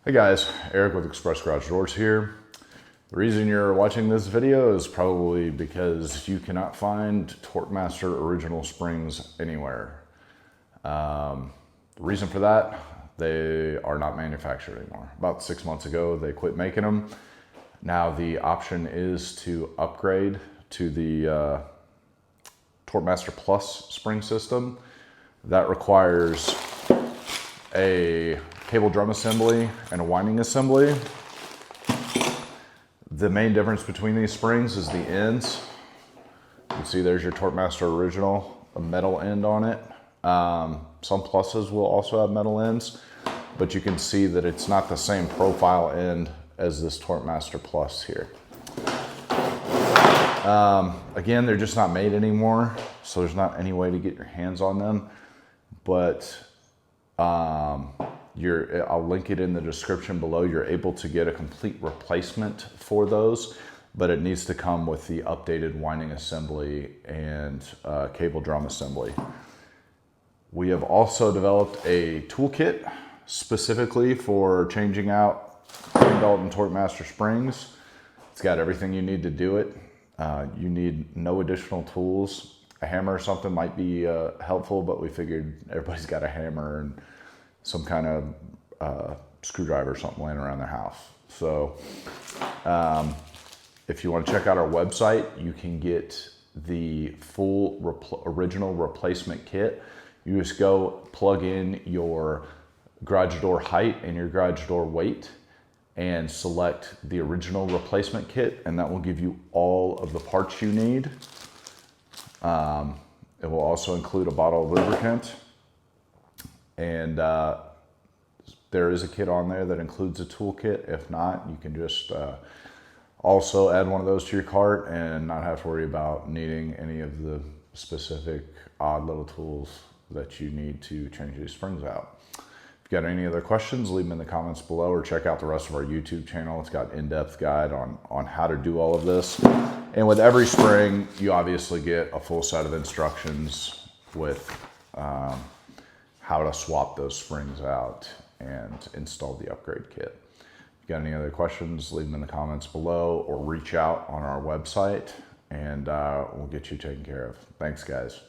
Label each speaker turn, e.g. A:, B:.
A: Hey guys, Eric with Express Garage Doors here. The reason you're watching this video is probably because you cannot find TorqueMaster original springs anywhere. The reason for that, they are not manufactured anymore. About 6 months ago, they quit making them. Now the option is to upgrade to the TorqueMaster Plus spring system. That requires a cable drum assembly and a winding assembly. The main difference between these springs is the ends. You can see there's your TorqueMaster Original, a metal end on it. Some Pluses will also have metal ends, but you can see that it's not the same profile end as this TorqueMaster Plus here. Again, they're just not made anymore, so there's not any way to get your hands on them, but I'll link it in the description below. You're able to get a complete replacement for those, but it needs to come with the updated winding assembly and cable drum assembly. We have also developed a toolkit specifically for changing out Wayne Dalton TorqueMaster springs. It's got everything you need to do it. You need no additional tools. A hammer or something might be helpful, but we figured everybody's got a hammer and some kind of screwdriver or something laying around their house. So if you want to check out our website, you can get the full original replacement kit. You just go plug in your garage door height and your garage door weight and select the original replacement kit, and that will give you all of the parts you need. It will also include a bottle of lubricant, and there is a kit on there that includes a toolkit. If not, you can just also add one of those to your cart and not have to worry about needing any of the specific odd little tools that you need to change these springs out. If you got any other questions, leave them in the comments below, or check out the rest of our YouTube channel. It's got in-depth guide on how to do all of this. And with every spring, you obviously get a full set of instructions with how to swap those springs out and install the upgrade kit. If you got any other questions, leave them in the comments below or reach out on our website, and we'll get you taken care of. Thanks, guys.